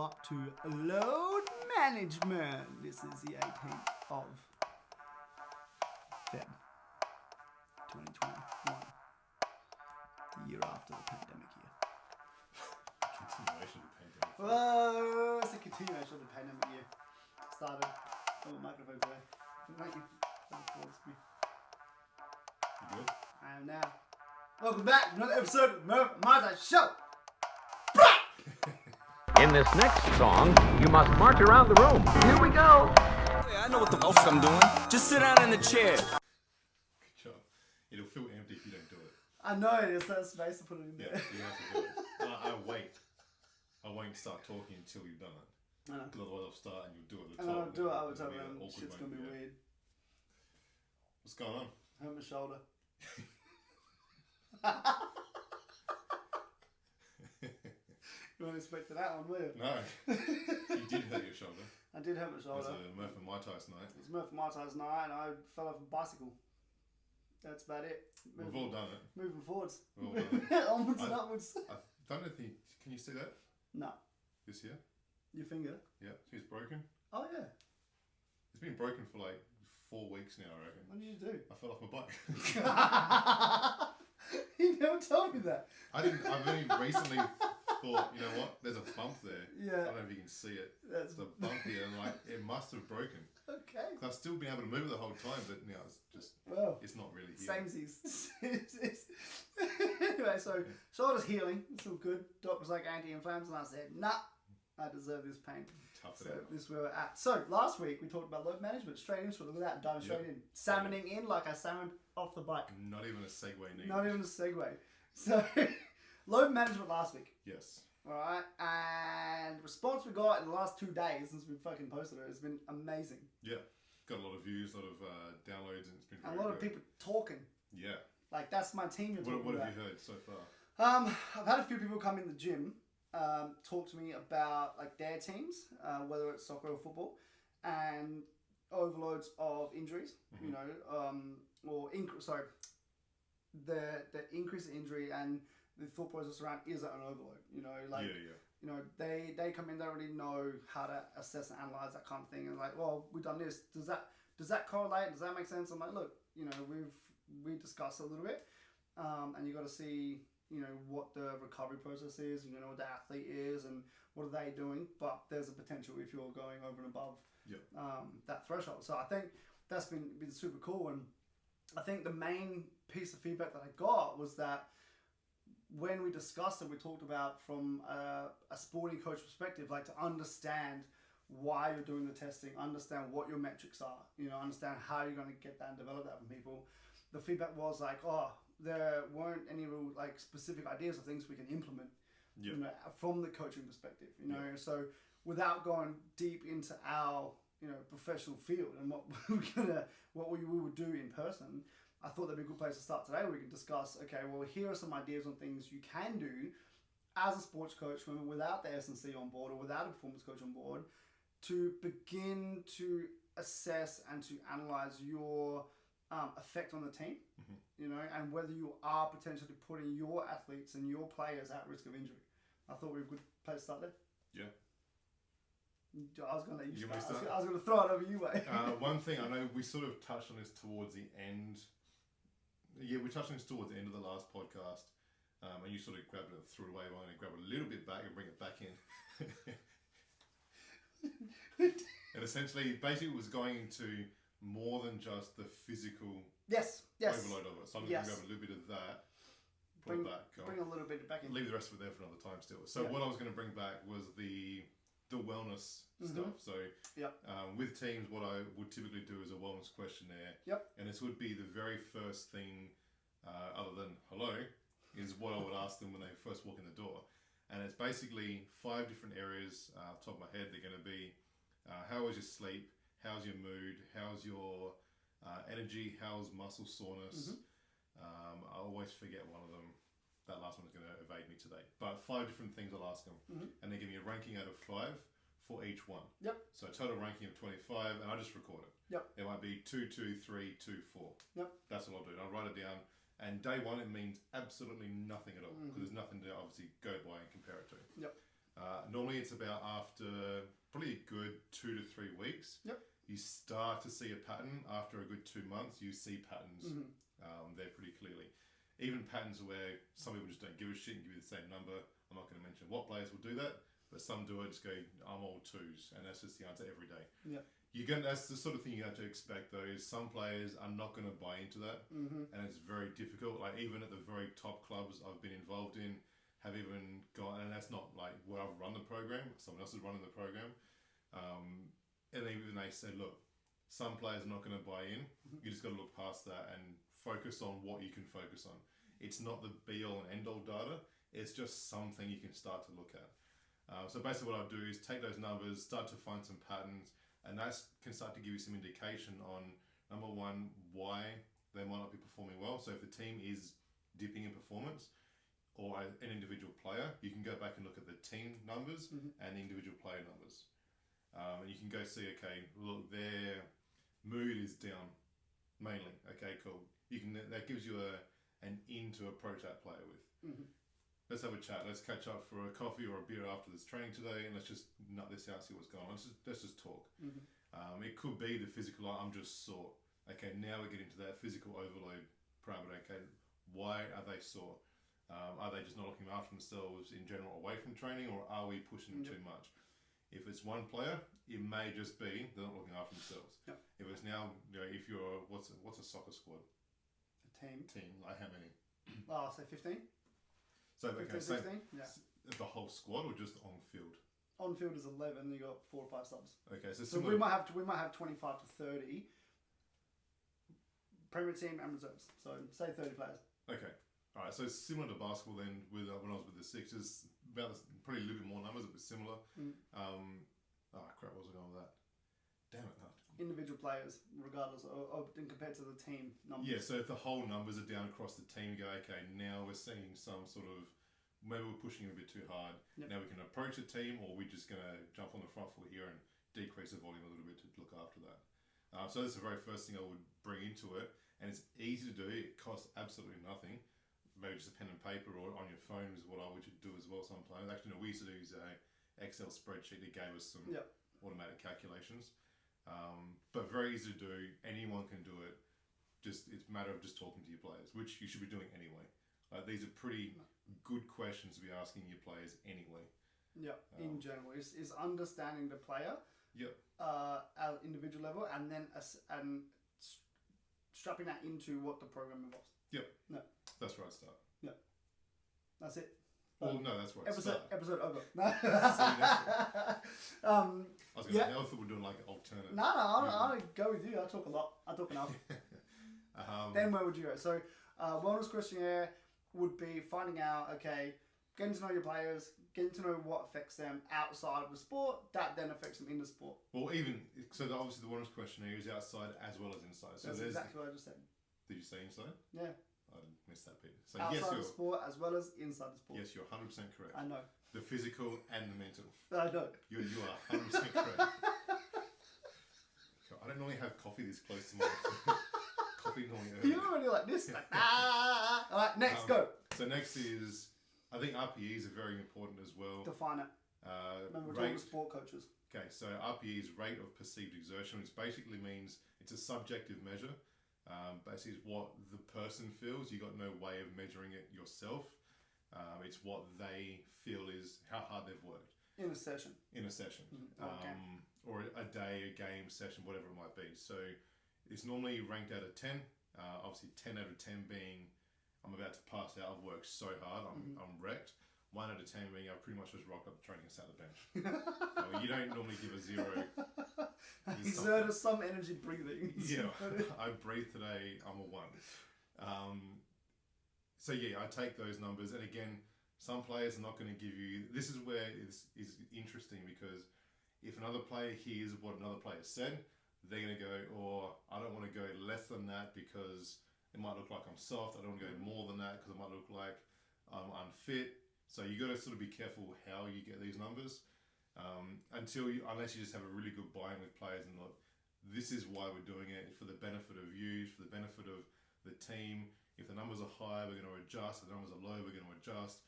up to load management. This is the 18th of Feb 2021, the year after the pandemic year. Continuation of the pandemic. Whoa, it's a continuation of the pandemic year. Started. Oh, microphone today. Thank you. Looking forward to me. You good? I am now. Welcome back to another episode of Murph Martha Show. In this next song, you must march around the room. Here we go. Hey, I know what the fuck I'm doing. Just sit down in the chair. Good job. It'll feel empty if you don't do it. I know, there's that space to put it in Yeah, there. you have to do it. I wait. I won't start talking until you've done it. I know. Because otherwise I'll start and you'll do it at the And then top. I'll do it over It'll time be an and awkward shit's gonna be moment, yeah. weird. What's going on? Hurt my shoulder. You weren't expecting that one, were you? No. You did hurt your shoulder. I did hurt my It was shoulder. a Murph and Mai Tais night. It was Murph and Martha's night and I fell off a bicycle. That's about it. We've all done it. Moving forwards. We've all done it. Onwards and upwards. I don't know if you... Can you see that? No. This here? Your finger? Yeah. See it's broken? Oh yeah. It's been broken for like 4 weeks now, I reckon. What did you do? I fell off my bike. You never told me that. I've only recently thought, you know what? There's a bump there. Yeah. I don't know if you can see it. That's There's a bump here, and like it must have broken. okay. I've still been able to move it the whole time, but you know, it's just Well. it's not really here. Samesies. Anyway, so shoulder's healing. It's all good. Doc was like anti-inflammatory, and I said, nah, I deserve this pain. Tough So it out. this is where we're at. So last week we talked about load management. Straight into it. Look at that. Dive straight in. Salmoning in like I salmoned off the bike. Not even a segue needed. Not even a segue. So load management last week. Yes. Alright. And response we got in the last 2 days since we fucking posted it has been amazing. Yeah. Got a lot of views, a lot of downloads, and it's been And very a lot of good. people talking. Yeah. Like that's my team you're talking What about. have you heard so far? I've had a few people come in the gym, talk to me about like their teams, whether it's soccer or football, and overloads of injuries. Mm-hmm. You know, the increase in injury and the thought process around is that an overload. You know, like Yeah. you know they come in, they already know how to assess and analyze that kind of thing, and like, well, we've done this. Does that correlate? Does that make sense? I'm like, look, you know, we discussed it a little bit, and you got to see, you know, what the recovery process is, you know, what the athlete is, and what are they doing. But there's a potential if you're going over and above that threshold. So I think that's been super cool. And I think the main piece of feedback that I got was that when we discussed it, we talked about from a sporting coach perspective, like to understand why you're doing the testing, understand what your metrics are, you know, understand how you're going to get that and develop that from people. The feedback was like, oh, there weren't any real like specific ideas of things we can implement, you know, from the coaching perspective, you know. So without going deep into our, you know, professional field and what we would do in person, I thought that'd be a good place to start today, where we can discuss, okay, well, here are some ideas on things you can do as a sports coach without the S&C on board or without a performance coach on board, to begin to assess and to analyze your effect on the team, you know, and whether you are potentially putting your athletes and your players at risk of injury. I thought we were a good place to start there. Yeah. I was going to let you You start. may I was going to throw it over you, way. One thing I know, we sort of touched on this towards the end. Yeah, we touched on this towards the end of the last podcast, and you sort of grabbed it, threw it away. I'm going to grab it a little bit back and bring it back in. And essentially, basically, it was going into more than just the physical Yes. overload of it. So I'm just going to Yes. grab a little bit of that, pull Bring, it back, go bring a little bit back in. leave the rest of it there for another time still. So Yeah. what I was going to bring back was the wellness stuff. So with teams, what I would typically do is a wellness questionnaire. Yep. And this would be the very first thing, other than hello, is what I would ask them when they first walk in the door. And it's basically 5 different areas. Off the top of my head, they're going to be how was your sleep, how's your mood, how's your energy, how's muscle soreness. I always forget one of them. That last one is going to evade me today. But 5 different things I'll ask them. And they give me a ranking out of 5 for each one. Yep. So total ranking of 25, and I just record it. Yep. It might be 2, 2, 3, 2, 4. Yep. That's what I'll do. I'll write it down. And day one, it means absolutely nothing at all, because there's nothing to obviously go by and compare it to. Yep. Normally it's about after probably a good 2 to 3 weeks. Yep. You start to see a pattern. After a good 2 months, you see patterns there pretty clearly. Even patterns where some people just don't give a shit and give you the same number. I'm not going to mention what players will do that, but some do it, just go, I'm all 2s, and that's just the answer every day. Yeah. That's the sort of thing you have to expect, though, is some players are not going to buy into that, and it's very difficult. Like, even at the very top clubs I've been involved in, have even gone, and that's not like where I've run the program, someone else is running the program, and even they said, look, some players are not going to buy in. You just got to look past that and focus on what you can focus on. It's not the be-all and end-all data. It's just something you can start to look at. So basically what I'll do is take those numbers, start to find some patterns, and that can start to give you some indication on, number one, why they might not be performing well. So if the team is dipping in performance, or an individual player, you can go back and look at the team numbers and the individual player numbers. And you can go see, okay, look, their mood is down, mainly. Okay, cool. That gives you an in to approach that player with. Let's have a chat. Let's catch up for a coffee or a beer after this training today, and let's just nut this out, see what's going on. Let's just talk. It could be the physical. I'm just sore. Okay, now we get into that physical overload parameter. Okay, why are they sore? Are they just not looking after themselves in general away from training, or are we pushing them too much? If it's one player, it may just be they're not looking after themselves. Yep. If it's now, if you're what's a soccer squad? A team. Like how many? Oh, say 15. So 15, 16. Yeah. The whole squad or just on field? On field is 11. You got 4 or 5 subs. Okay, So we might have 25 to 30 Premier team and reserves. So say 30 players. Okay. All right, so it's similar to basketball then. With when I was with the Sixers, probably a little bit more numbers. It was similar. Crap, what was I going with that? Damn it! No. Individual players, regardless of compared to the team numbers. Yeah, so if the whole numbers are down across the team, you go, okay, now we're seeing some sort of, maybe we're pushing a bit too hard. Yep. Now we can approach the team, or we're just going to jump on the front foot here and decrease the volume a little bit to look after that. So that's the very first thing I would bring into it, and it's easy to do. It costs absolutely nothing. Maybe just a pen and paper or on your phone is what I would do as well sometimes. Actually, no, we used to use a Excel spreadsheet that gave us some automatic calculations. But very easy to do. Anyone can do it. It's a matter of just talking to your players, which you should be doing anyway. These are pretty good questions to be asking your players anyway. Yeah, in general, is understanding the player. Yep. At individual level, and then strapping that into what the program involves. Yep. No. That's where I start. Yeah. That's it. Well, no, that's where I start. Episode over. No. I was going to say, I thought we were doing like an alternate. No, I don't go with you. I talk a lot. I talk enough. Then where would you go? So, wellness questionnaire would be finding out, okay, getting to know your players, getting to know what affects them outside of the sport, that then affects them in the sport. Well, obviously the wellness questionnaire is outside as well as inside. So that's exactly what I just said. Did you say inside? Yeah. I missed that bit. So outside the sport as well as inside the sport. Yes, you're 100% correct. I know. The physical and the mental. I know. You are 100% correct. I don't normally have coffee this close to my coffee normally early. You're already like this. Alright, next, go. So next is, I think RPEs are very important as well. Define it. Remember, we're talking sport coaches. Okay, so RPE is rate of perceived exertion, which basically means it's a subjective measure. Basically, it's what the person feels. You got no way of measuring it yourself. It's what they feel is how hard they've worked. In a session. Okay. Or a day, a game, session, whatever it might be. So it's normally ranked out of 10. Obviously, 10 out of 10 being I'm about to pass out. I've worked so hard. I'm wrecked. 1 out of 10 being I've pretty much just rocked up the training and sat on the bench. You don't normally give a 0. Exerted some energy breathing. Yeah, I breathe today. I'm a 1. So yeah, I take those numbers, and again, some players are not going to give you. This is where it's interesting because if another player hears what another player said, they're going to go, "Oh, I don't want to go less than that because it might look like I'm soft. I don't want to go more than that because it might look like I'm unfit." So you got to sort of be careful how you get these numbers. Unless you just have a really good buy-in with players and look, this is why we're doing it, for the benefit of you, for the benefit of the team. If the numbers are high, we're going to adjust. If the numbers are low, we're going to adjust.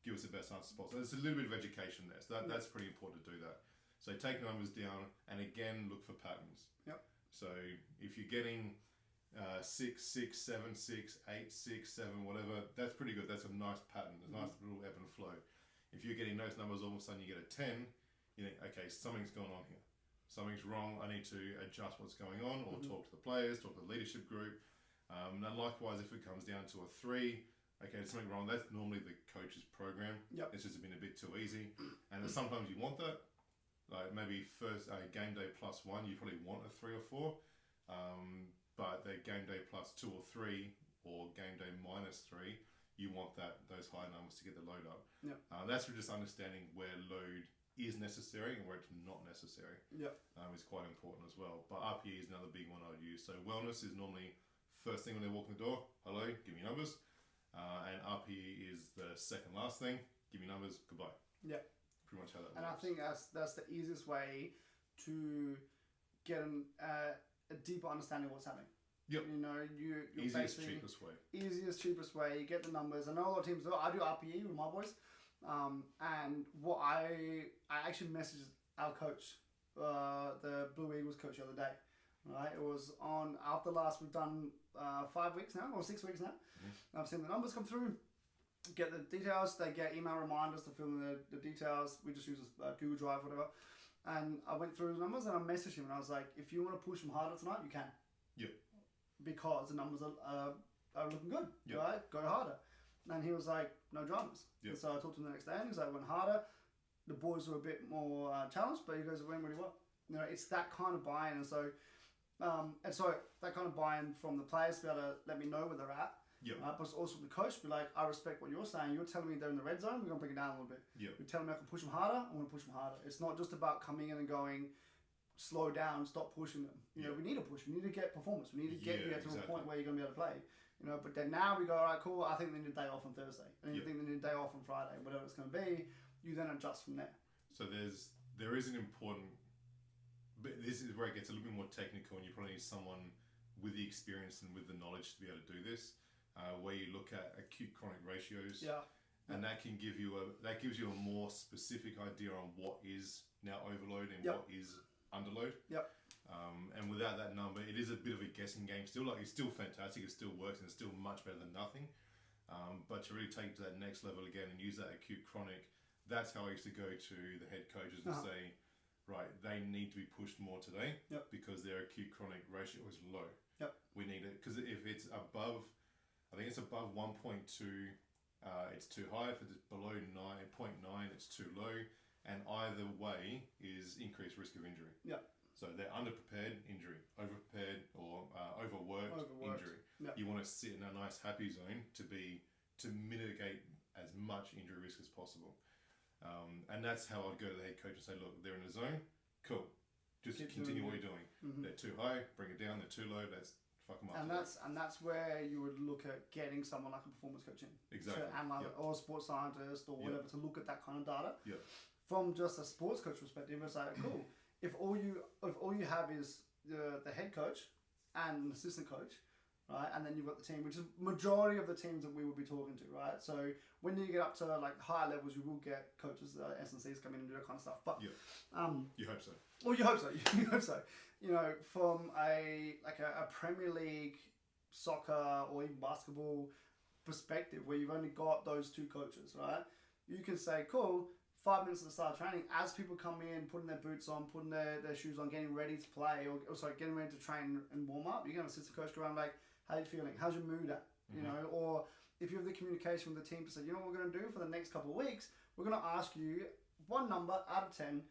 give us the best answers possible. There's a little bit of education there, so that's pretty important to do that. So take numbers down, and again look for patterns. Yep. So if you're getting 6, 6, 7, 6, 8, 6, 7, whatever, that's pretty good. That's a nice pattern. There's a nice little ebb and flow. If you're getting those numbers, all of a sudden you get a 10, you think, okay, something's going on here. Something's wrong. I need to adjust what's going on, or talk to the players, talk to the leadership group. And likewise, if it comes down to a 3, okay, there's something wrong. That's normally the coach's program. Yep. It's just been a bit too easy. And sometimes you want that. Like maybe first game day +1, you probably want a 3 or 4. But the game day +2 or 3, or game day -3, you want those high numbers to get the load up. Yep. That's for just understanding where load is necessary and where it's not necessary. Yep. Is quite important as well. But RPE is another big one I would use. So wellness is normally first thing when they walk in the door. Hello, give me numbers. And RPE is the second last thing. Give me numbers. Goodbye. Yeah. Pretty much how that works. And I think that's the easiest way to get a deeper understanding of what's happening. Yep. You know, you're easiest, basically cheapest way. Easiest, cheapest way. You get the numbers. I know a lot of teams do. I do RPE with my boys. And what I actually messaged our coach, the Blue Eagles coach, the other day. Right, it was on after last. We've done 5 weeks now, or 6 weeks now. I've seen the numbers come through. Get the details. They get email reminders to fill in the details. We just use Google Drive, whatever. And I went through the numbers and I messaged him and I was like, if you want to push them harder tonight, you can. Yep. Because the numbers are looking good. Yep. Right, go harder. And he was like, no dramas. Yep. And so I talked to him the next day and he's like, went harder. The boys were a bit more challenged, but he goes, it went really well. You know, it's that kind of buy-in. And so that kind of buy-in from the players to be able to let me know where they're at. Yep. But also the coach be like, I respect what you're saying. You're telling me they're in the red zone. We're going to bring it down a little bit. Yep. You're telling me I can push them harder. I'm going to push them harder. It's not just about coming in and going, slow down, stop pushing them. You know, we need to push. We need to get performance. We need to get you to a point where you're going to be able to play. You know, but then now we go, all right, cool. I think they need a day off on Thursday. I think they need a day off on Friday, whatever it's going to be. You then adjust from there. So there is an important. But this is where it gets a little bit more technical, and you probably need someone with the experience and with the knowledge to be able to do this. Where you look at acute chronic ratios, and that can give you a more specific idea on what is now overload and what is underload. Yep. And without that number, it is a bit of a guessing game still. Like, it's still fantastic, it still works, and it's still much better than nothing. But to really take it to that next level again and use that acute chronic, that's how I used to go to the head coaches and say, right, they need to be pushed more today because their acute chronic ratio is low. Yep. We need it, because if it's above, I think it's above 1.2, it's too high. If it's below 0.9, it's too low. And either way is increased risk of injury. Yeah. So they're underprepared, injury. Overprepared or overworked, injury. Yep. You want to sit in a nice happy zone to mitigate as much injury risk as possible. And that's how I'd go to the head coach and say, look, they're in a zone, cool. Just continue what you're doing. Mm-hmm. They're too high, bring it down. They're too low, let's fuck them up. And that's where you would look at getting someone like a performance coach in. Exactly. To analyze it, or a sports scientist or whatever, to look at that kind of data. Yeah. From just a sports coach perspective, it's like, cool. If all you have is the head coach and an assistant coach, right, and then you've got the team, which is majority of the teams that we will be talking to, right? So when you get up to like higher levels, you will get coaches, S&Cs come in and do that kind of stuff. But you hope so. Well, you hope so. You hope so. You know, from a Premier League soccer or even basketball perspective, where you've only got those two coaches, right? You can say, cool. 5 minutes at the start of training, as people come in, putting their boots on, putting their shoes on, getting ready to play, or getting ready to train and warm up, you're going to have an assistant coach go around like, how you feeling? How's your mood at? You know, or if you have the communication with the team to say, you know what we're going to do for the next couple of weeks, we're going to ask you one number out of 10,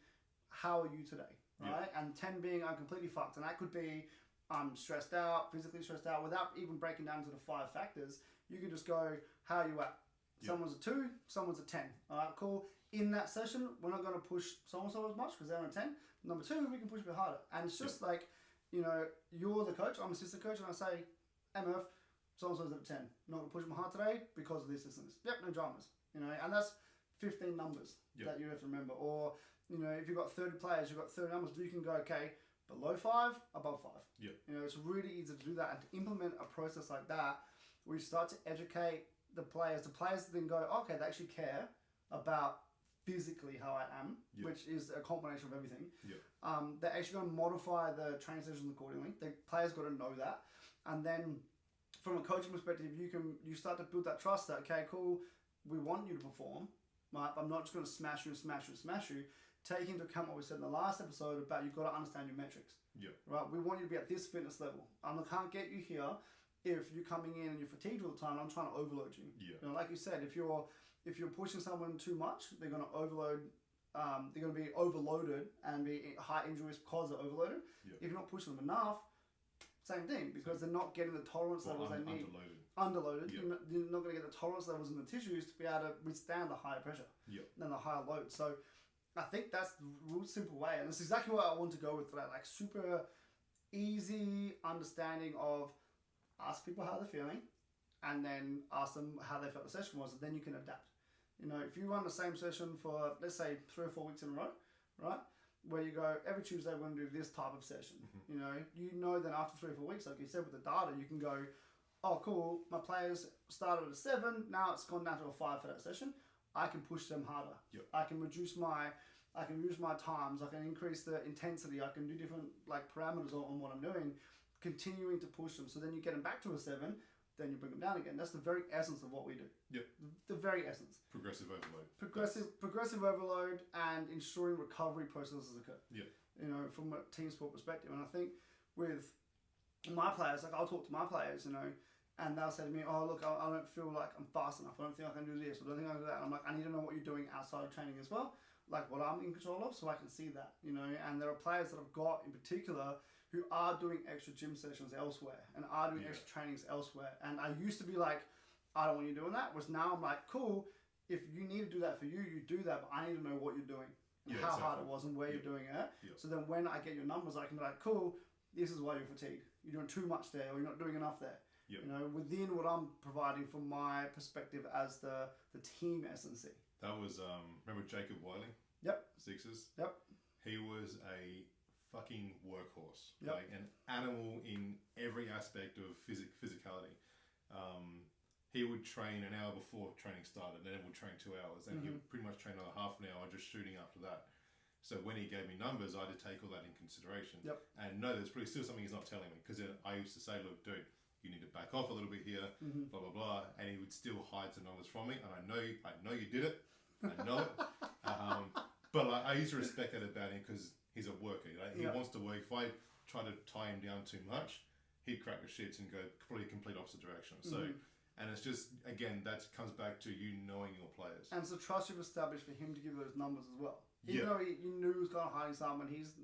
how are you today? Right? And 10 being I'm completely fucked. And that could be I'm stressed out, physically stressed out, without even breaking down to the 5 factors. You could just go, how are you at? Someone's a 2, someone's a 10. All right, cool. In that session, we're not going to push so-and-so as much because they're on a 10. Number 2, we can push a bit harder. And it's just like, you know, you're the coach, I'm assistant coach, and I say, hey Murph, so-and-so's at a 10. I'm not going to push them hard today because of the assistants. Yep, no dramas. You know, and that's 15 numbers that you have to remember. Or, you know, if you've got 30 players, you've got 30 numbers, you can go, okay, below 5, above 5. Yep. You know, it's really easy to do that and to implement a process like that where you start to educate the players then go, okay, they actually care about physically how I am, Yep. which is a combination of everything. Yep. They're actually going to modify the training sessions accordingly. The players got to know that, and then from a coaching perspective, you start to build that trust that, okay, cool, we want you to perform, right? I'm not just going to smash you. Take into account what we said in the last episode about you've got to understand your metrics. Yeah. Right? We want you to be at this fitness level. I can't get you here if you're coming in and you're fatigued all the time. I'm trying to overload you. Yeah. You know, like you said, if you're pushing someone too much, they're going to overload. They're going to be overloaded and be high injury risk because they're overloaded. Yeah. If you're not pushing them enough, same thing, because they're not getting the tolerance levels they need. Underloaded. Yep. You're not going to get the tolerance levels in the tissues to be able to withstand the higher pressure and the higher load. So I think that's the real simple way, and it's exactly what I want to go with today. Like super easy understanding of ask people how they're feeling, and then ask them how they felt the session was, and then you can adapt. You know, if you run the same session for, let's say, 3 or 4 weeks in a row, right? Where you go, every Tuesday we're going to do this type of session. You know that after 3 or 4 weeks, like you said with the data, you can go, oh cool, my players started at a 7, now it's gone down to a 5 for that session. I can push them harder. Yep. I can reduce my times, I can increase the intensity, I can do different like parameters on what I'm doing, continuing to push them. So then you get them back to a 7, then you bring them down again. That's the very essence of what we do. Yep. The very essence. Progressive overload. Progressive overload and ensuring recovery processes occur. Yeah. You know, from a team sport perspective. And I think with my players, like I'll talk to my players, you know, and they'll say to me, oh look, I don't feel like I'm fast enough. I don't think I can do this. I don't think I can do that. And I'm like, I need to know what you're doing outside of training as well. Like what I'm in control of, so I can see that, you know. And there are players that I've got in particular who are doing extra gym sessions elsewhere and are doing extra trainings elsewhere. And I used to be like, I don't want you doing that. Whereas now I'm like, cool, if you need to do that for you, you do that, but I need to know what you're doing and how hard it was and where you're doing it. Yeah. So then when I get your numbers, I can be like, cool, this is why you're fatigued. You're doing too much there, or you're not doing enough there. Yep. You know, within what I'm providing from my perspective as the team S&C. That was, remember Jacob Wiley? Yep. Sixers? Yep. He was a fucking workhorse. Yep. Like an animal in every aspect of physicality. He would train an hour before training started, and then would train 2 hours, and he would pretty much train another half an hour just shooting after that. So when he gave me numbers, I had to take all that in consideration. Yep. And no, there's probably still something he's not telling me, because I used to say, look, dude, you need to back off a little bit here, blah, blah, blah. And he would still hide some numbers from me, and I know you did it. I know it. But like, I used to respect that about him, because he's a worker. Right? He wants to work. If I try to tie him down too much, he'd crack the shits and go probably complete opposite direction. So, and it's just, again, that comes back to you knowing your players. And it's the trust you've established for him to give those numbers as well. Even though you knew he was kind of hiding some, and he's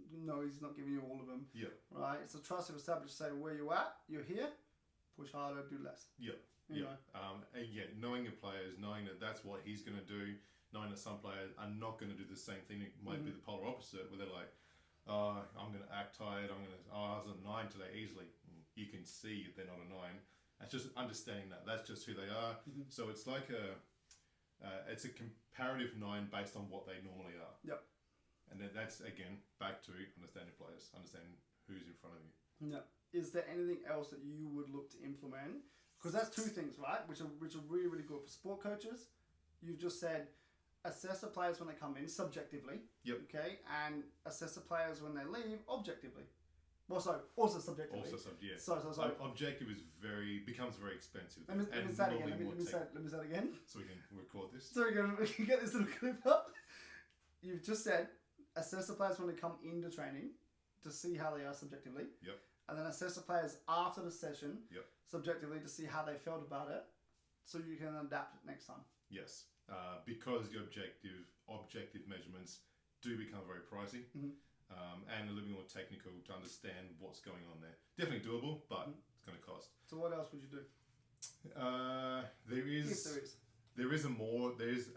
not giving you all of them. Yeah. Right? It's the trust you've established to say, where you at, you're here, push harder, do less. Yeah. You yeah. know? And knowing your players, knowing that that's what he's going to do, knowing that some players are not going to do the same thing. It might be the polar opposite, where they're like, oh, I'm going to act tired. I was a 9 today easily. You can see they're not a 9. It's just understanding that. That's just who they are. So it's like it's a comparative 9 based on what they normally are. Yep. And then that's, again, back to understanding players, understanding who's in front of you. Yeah. Is there anything else that you would look to implement? Because that's 2 things, right? Which are really, really good for sport coaches. You've just said assess the players when they come in subjectively. Yep. Okay, and assess the players when they leave objectively. Well, so also subjectively. Yeah. So. Objective becomes very expensive. Let me say it again. Let me say it again. So we can record this. So we can get this little clip up. You've just said assess the players when they come into training to see how they are subjectively. Yep. And then assess the players after the session. Yep. Subjectively to see how they felt about it, so you can adapt it next time. Yes. Because the objective measurements do become very pricey. And a little bit more technical to understand what's going on there. Definitely doable, but it's going to cost. So what else would you do? There is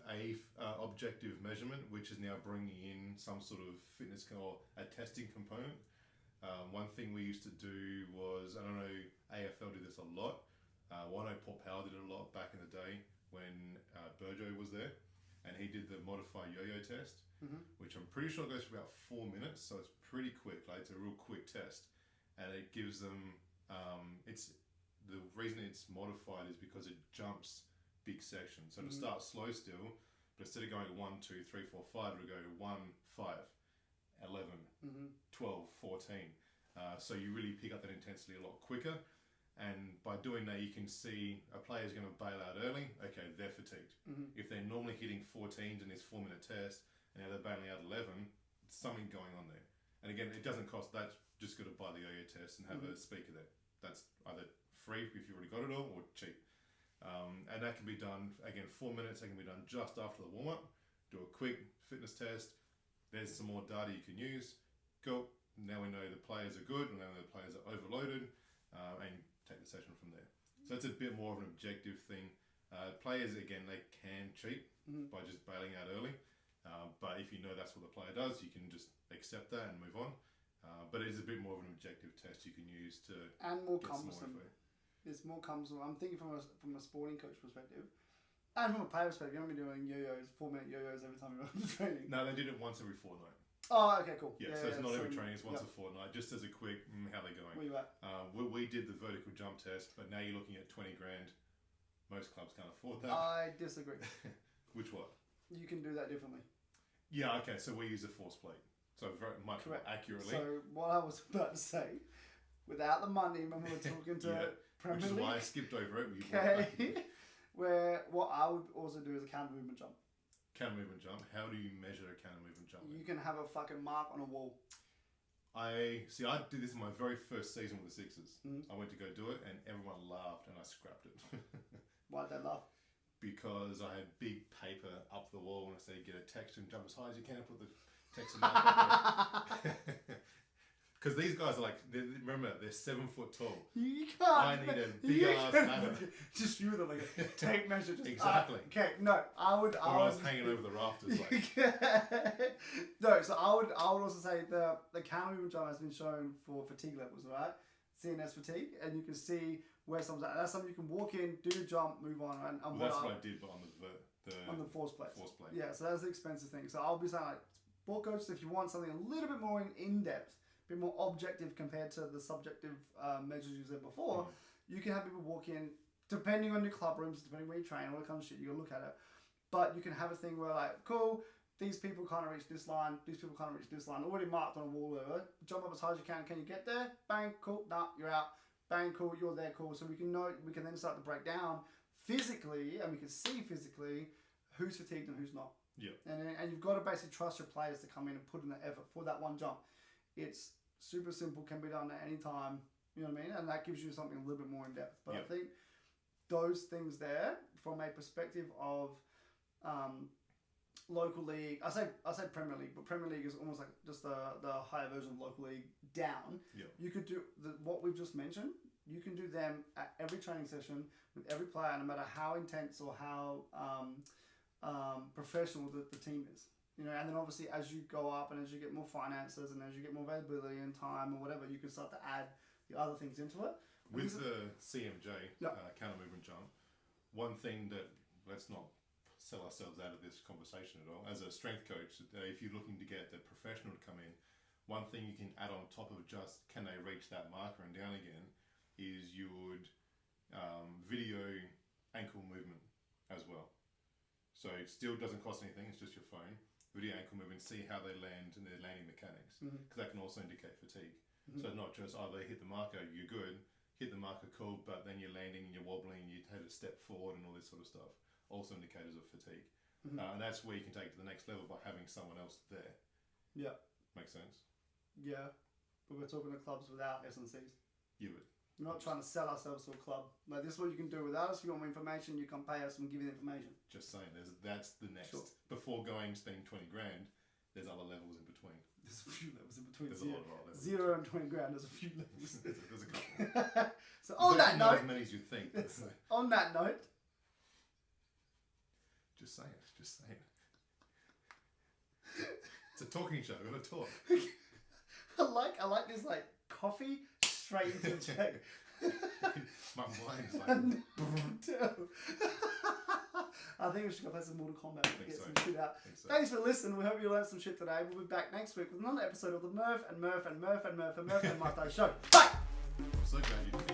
a objective measurement, which is now bringing in some sort of fitness or a testing component. One thing we used to do was, I don't know, AFL did this a lot. I know Paul Powell did it a lot back in the day when Burjo was there, and he did the modified yo-yo test. Which I'm pretty sure goes for about 4 minutes, so it's pretty quick. Like, it's a real quick test, and it gives them. It's the reason it's modified is because it jumps big sections. So to start slow still, But instead of going 1, 2, 3, 4, 5, it'll go 1, 5, 11, 12, 14. So you really pick up that intensity a lot quicker. And by doing that, you can see a player's going to bail out early. Okay, they're fatigued. If they're normally hitting 14s in this 4-minute test, and now they're bailing out 11, something going on there. And again, it doesn't cost that. Just got to buy the yo-yo test and have a speaker there. That's either free if you already got it all, or cheap. And that can be done, again, 4 minutes. That can be done just after the warm-up. Do a quick fitness test. There's some more data you can use. Go. Now we know the players are good, and now the players are overloaded, and take the session from there. So it's a bit more of an objective thing. Players, again, they can cheat by just bailing out early. But if you know that's what the player does, you can just accept that and move on. But it is a bit more of an objective test you can use to and more get some cumbersome. more info. It's more cumbersome. I'm thinking from a sporting coach perspective, and from a player perspective. You don't be doing yo-yos, 4-minute yo-yos every time you're on training. No, they did it once every fortnight. Oh, okay, cool. Yeah, so it's not every training, it's once a fortnight, just as a quick, how they're going. Where you at? We did the vertical jump test, but now you're looking at 20 grand. Most clubs can't afford that. I disagree. Which what? You can do that differently. Yeah, okay, so we use a force plate. So very much more accurately. So what I was about to say, without the money, when we were talking to Premier which is League. why I skipped over it. Okay. Where what I would also do is a counter movement jump. Counter movement jump. How do you measure a counter movement jump? You can have a fucking mark on a wall. I did this in my very first season with the Sixers. I went to go do it, and everyone laughed, and I scrapped it. Why'd they laugh? Because I had big paper up the wall, and I said, get a text and jump as high as you can and put the text mark up there. Because these guys are remember, they're 7 foot tall. You can't. I need a big ass ladder. Just you with it, like a tape measure. Just, Exactly. Okay, no, I would. Or I was hanging over the rafters. No, so I would also say the counter movement jump has been shown for fatigue levels, right? CNS fatigue, and you can see where someone's at. That's something you can walk in, do the jump, move on, and that's what I did, but on the force plate. Force plate. Yeah, so that's the expensive thing. So I'll be saying sport coaches, if you want something a little bit more in depth, a bit more objective compared to the subjective measures you said before, you can have people walk in, depending on your club rooms, depending where you train, all that kind of shit, you can look at it. But you can have a thing where cool, these people can't reach this line, these people can't reach this line, already marked on a wall over. Jump up as high as you can you get there? Bang, cool, nah, you're out. Bang, cool, you're there, cool. So we can then start to break down physically, and we can see physically who's fatigued and who's not. Yeah. And you've got to basically trust your players to come in and put in the effort for that one jump. It's super simple, can be done at any time, you know what I mean? And that gives you something a little bit more in depth. But I think those things there, from a perspective of local league, I say Premier League, but Premier League is almost like just the higher version of local league down. Yeah. You could do what we've just mentioned. You can do them at every training session with every player, no matter how intense or how professional the team is. You know, and then obviously as you go up and as you get more finances and as you get more availability and time or whatever, you can start to add the other things into it. With the CMJ, counter movement jump, one thing that, let's not sell ourselves out of this conversation at all, as a strength coach, if you're looking to get the professional to come in, one thing you can add on top of just can they reach that marker and down again, is you would video ankle movement as well. So it still doesn't cost anything, it's just your phone. Video ankle movement, see how they land and their landing mechanics, because that can also indicate fatigue. So not just, they hit the marker, you're good, hit the marker, cool, but then you're landing and you're wobbling, you take a step forward and all this sort of stuff. Also indicators of fatigue. And that's where you can take it to the next level by having someone else there. Yeah. Makes sense? Yeah. But we're talking to clubs without S&Cs. You would. We're not trying to sell ourselves to a club. Like, this is what you can do without us. If you want more information, you come pay us and give you the information. Just saying, that's the next. Sure. Before spending 20 grand, there's other levels in between. There's a few levels in between. There's a lot of levels. 0 and 20 grand, there's a few levels. there's a couple. So on that note, not as many as you think. On that note, just saying. It's a talking show. We're gonna talk. I like this coffee straight into the check. My mind's like. I think we should go play some Mortal Kombat and get some shit out. So. Thanks for listening. We hope you learned some shit today. We'll be back next week with another episode of the Murph and Mustache Show. Bye! I'm so glad you did.